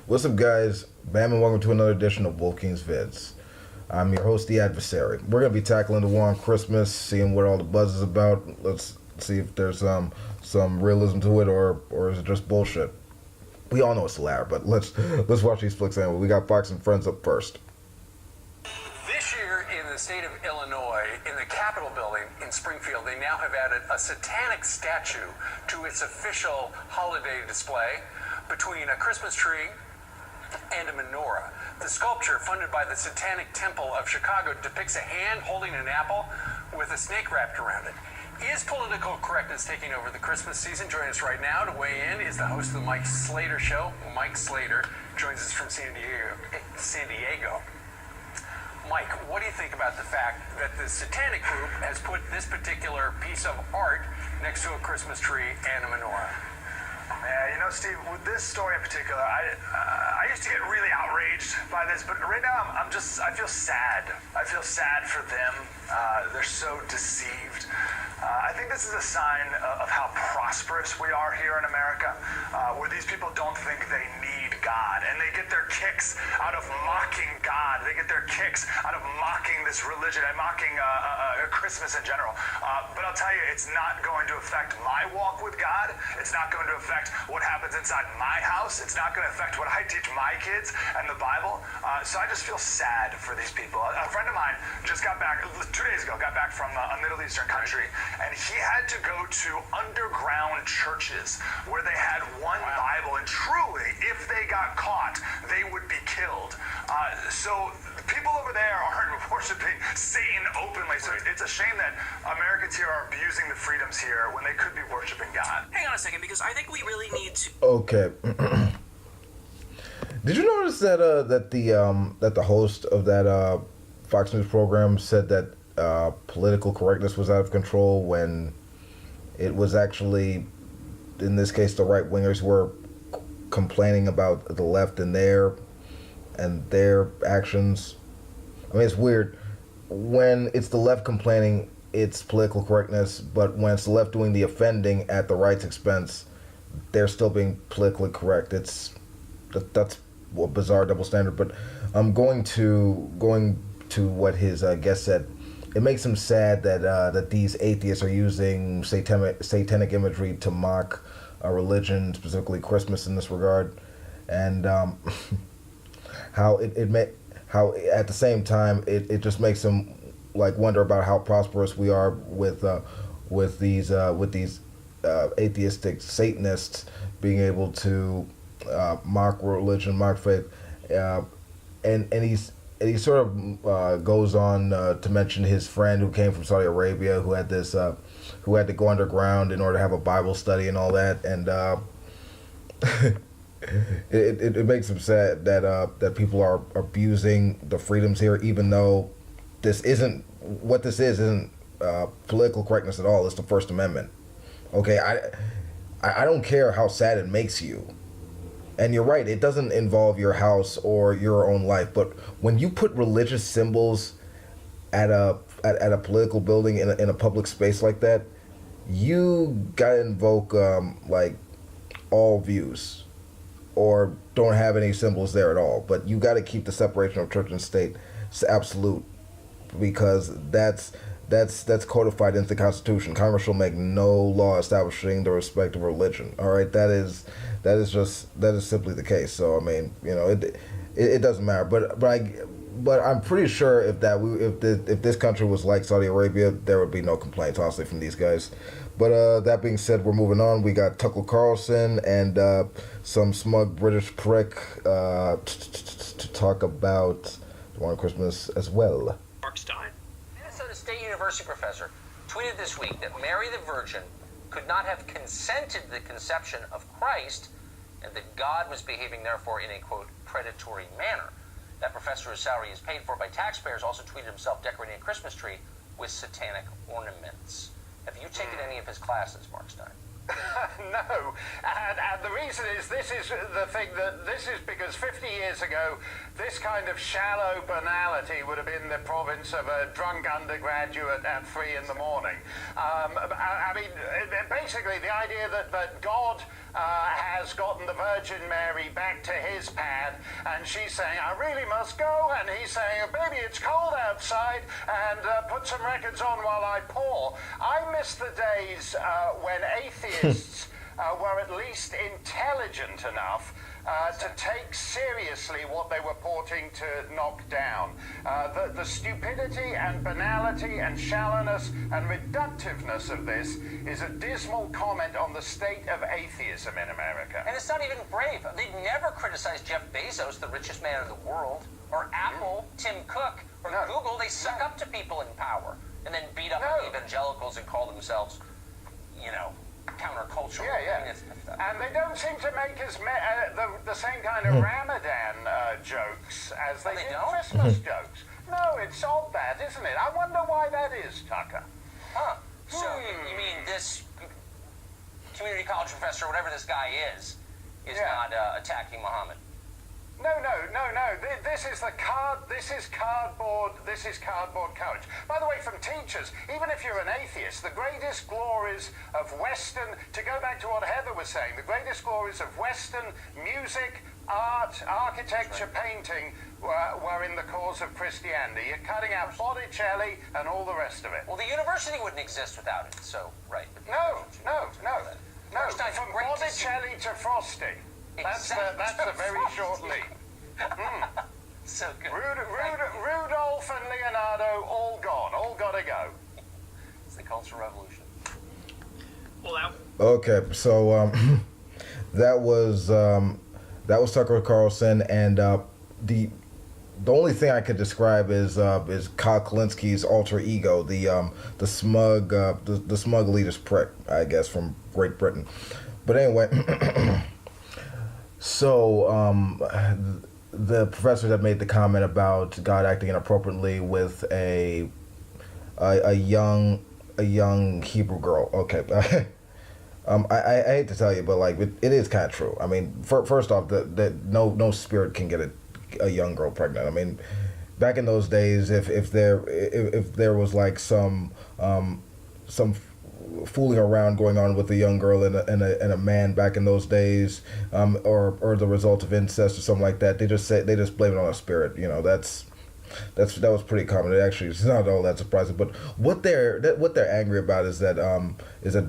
What's up, guys? Bam, and welcome to another edition of Wolfking's Vids. I'm your host, The Adversary. We're going to be tackling the war on Christmas, seeing what all the buzz is about. Let's see if there's some realism to it, or is it just bullshit? We all know it's the latter, but let's watch these flicks anyway. We got Fox and Friends up first. This year in the state of Illinois, in the Capitol building in Springfield, they now have added a satanic statue to its official holiday display between a Christmas tree and a menorah. The sculpture, funded by the Satanic Temple of Chicago, depicts a hand holding an apple with a snake wrapped around it. Is political correctness taking over the Christmas season? Join us right now to weigh in is the host of the Mike Slater Show. Mike Slater joins us from San Diego. Mike, what do you think about the fact that the Satanic group has put this particular piece of art next to a Christmas tree and a menorah? Yeah, you know, Steve, with this story in particular, I used to get really outraged by this, but right now I feel sad. I feel sad for them. They're so deceived. I think this is a sign of how prosperous we are here in America, where these people don't think they need God, and they get their kicks out of mocking God. They get their kicks out of mocking this religion and mocking Christmas in general. But I'll tell you, it's not going to affect my walk with God. It's not going to affect what happens inside my house. It's not going to affect what I teach my kids and the Bible. So I just feel sad for these people. A friend of mine just got back 2 days ago, got back from a Middle Eastern country, and he had to go to underground churches where they had one Bible, and truly, if they got caught, they would be killed. So people over there aren't worshiping Satan openly. So it's a shame that Americans here are abusing the freedoms here when they could be worshiping God. Hang on a second, because I think we really need to... Okay. Did you notice that the host of that Fox News program said that political correctness was out of control when it was actually, in this case, the right wingers were complaining about the left and their actions? I mean, it's weird when it's the left complaining, it's political correctness, but when it's the left doing the offending at the right's expense, they're still being politically correct. That's a bizarre double standard. But I'm going to what his guest said. It makes him sad that these atheists are using satanic imagery to mock a religion, specifically Christmas in this regard, and how at the same time it just makes him like wonder about how prosperous we are with these atheistic Satanists being able to mock religion, mock faith, and he sort of goes on to mention his friend who came from Saudi Arabia who had to go underground in order to have a Bible study and all that, and it makes him sad that people are abusing the freedoms here, even though this isn't political correctness at all. It's the First Amendment. Okay, I don't care how sad it makes you. And you're right, it doesn't involve your house or your own life. But when you put religious symbols at a political building in a public space like that, you gotta invoke like all views, or don't have any symbols there at all. But you gotta keep the separation of church and state absolute, because that's codified into the Constitution. Congress shall make no law establishing the respect of religion. All right, that is simply the case. So I mean, you know, it doesn't matter. But I'm pretty sure if this country was like Saudi Arabia, there would be no complaints, honestly, from these guys. But that being said, we're moving on. We got Tucker Carlson and some smug British prick to talk about the War on Christmas as well. Mark Stein. Minnesota State University professor tweeted this week that Mary the Virgin could not have consented to the conception of Christ, and that God was behaving, therefore, in a, quote, predatory manner. That professor, whose salary is paid for by taxpayers, also tweeted himself decorating a Christmas tree with satanic ornaments. Have you taken any of his classes, Mark Stein? No, and the reason is, this is the thing, that this is because 50 years ago this kind of shallow banality would have been the province of a drunk undergraduate at 3 in the morning. I mean, basically the idea that God has gotten the Virgin Mary back to his pad, and she's saying, I really must go, and he's saying, baby, it's cold outside, and put some records on while I pour. I miss the days when atheists were at least intelligent enough to take seriously what they were purporting to knock down. The stupidity and banality and shallowness and reductiveness of this is a dismal comment on the state of atheism in America. And it's not even brave. They'd never criticize Jeff Bezos, the richest man in the world, or Apple, Tim Cook, or Google. They suck up to people in power and then beat up evangelicals and call themselves, countercultural. And they don't seem to make the same kind of Ramadan jokes as they did Christmas jokes. No, it's odd that, isn't it? I wonder why that is, Tucker. Huh. So you mean this community college professor, whatever this guy is not attacking Muhammad? No. This is cardboard. This is cardboard courage. By the way, from teachers, even if you're an atheist, the greatest glories of Western, to go back to what Heather was saying, the greatest glories of Western music, art, architecture, painting were in the cause of Christianity. You're cutting out Botticelli and all the rest of it. Well, the university wouldn't exist without it. So, right. No. From Botticelli to Frosty. That's a very short leap. So good. Rudolph and Leonardo, all gone. All gotta go. It's the Cultural Revolution. Well, Okay, so that was Tucker Carlson, and the only thing I could describe is Kyle Kalinski's alter ego, the smug elitist prick, I guess, from Great Britain. But anyway. So, the professor that made the comment about God acting inappropriately with a young Hebrew girl. Okay, I hate to tell you, but like it is kind of true. I mean, first off, no spirit can get a young girl pregnant. I mean, back in those days, if there was like some fooling around going on with a young girl and a man back in those days, or the result of incest or something like that, they just blame it on a spirit. That was pretty common. It actually is not all that surprising. But what they're angry about is that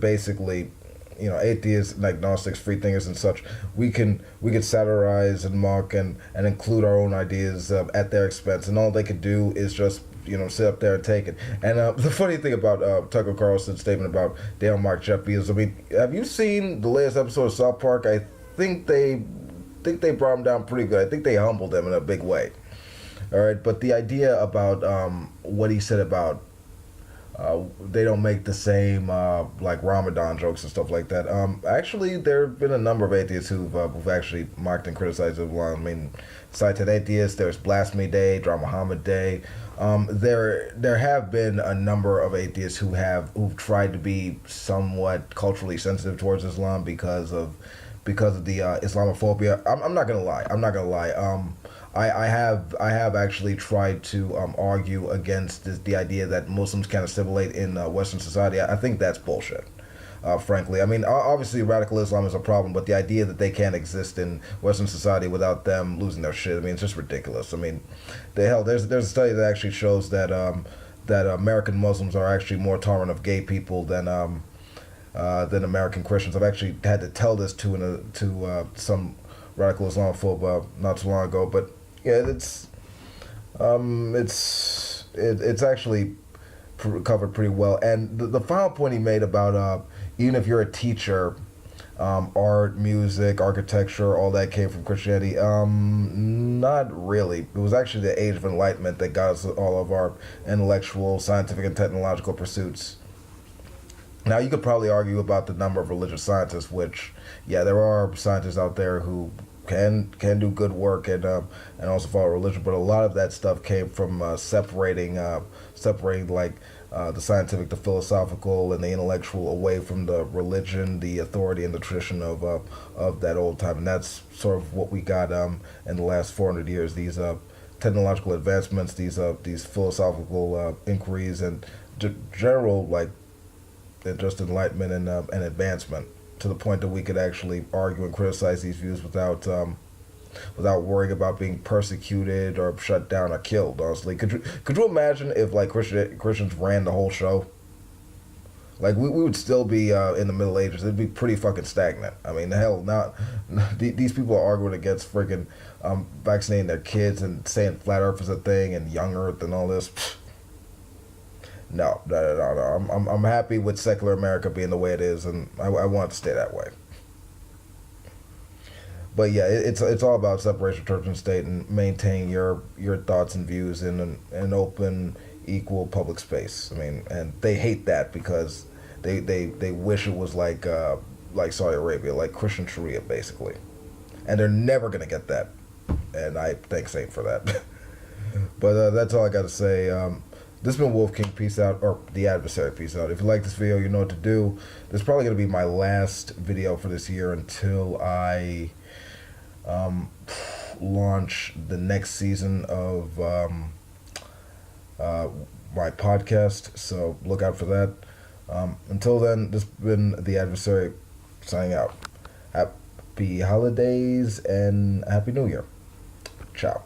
basically, atheists and agnostics, free thinkers and such, we can satirize and mock and include our own ideas at their expense, and all they could do is just sit up there and take it. And the funny thing about Tucker Carlson's statement about Dale Mark Jeffy is, I mean, have you seen the latest episode of South Park? I think they brought him down pretty good. I think they humbled him in a big way. All right, but the idea about what he said about they don't make the same like Ramadan jokes and stuff like that. Actually, there have been a number of atheists who've actually mocked and criticized Islam. I mean, cited atheists. There's Blasphemy Day, Dra Muhammad Day. There have been a number of atheists who've tried to be somewhat culturally sensitive towards Islam because of the Islamophobia. I'm not gonna lie. I have actually tried to argue against the idea that Muslims can assimilate in Western society. I think that's bullshit. Frankly, I mean, obviously radical Islam is a problem, but the idea that they can't exist in Western society without them losing their shit, I mean, it's just ridiculous. I mean, there's a study that actually shows that American Muslims are actually more tolerant of gay people than American Christians. I've actually had to tell this to some radical Islamophobe not too long ago, but yeah, it's actually covered pretty well. And the final point he made about even if you're a teacher, art, music, architecture, all that came from Christianity. Not really. It was actually the Age of Enlightenment that got us all of our intellectual, scientific, and technological pursuits. Now, you could probably argue about the number of religious scientists, which, yeah, there are scientists out there who can do good work and also follow religion, but a lot of that stuff came from separating like the scientific, the philosophical, and the intellectual away from the religion, the authority, and the tradition of that old time. And that's sort of what we got in the last 400 years. These technological advancements, these philosophical inquiries, and general like just enlightenment and advancement. to the point that we could actually argue and criticize these views without worrying about being persecuted or shut down or killed. Honestly, could you imagine if like Christians ran the whole show? Like we would still be in the Middle Ages. It'd be pretty fucking stagnant. I mean, hell, these people are arguing against freaking vaccinating their kids and saying flat Earth is a thing and young Earth and all this. No. I'm happy with secular America being the way it is, and I want it to stay that way. But yeah, it's all about separation of church and state and maintaining your thoughts and views in an open, equal public space. I mean, and they hate that because they wish it was like Saudi Arabia, like Christian Sharia, basically. And they're never gonna get that, and I thank Saint for that. But that's all I got to say. This has been Wolf King. Peace out, or The Adversary. Peace out. If you like this video, you know what to do. This is probably gonna be my last video for this year until I launch the next season of my podcast, so look out for that. Until then, this has been The Adversary signing out. Happy holidays and Happy New Year. Ciao.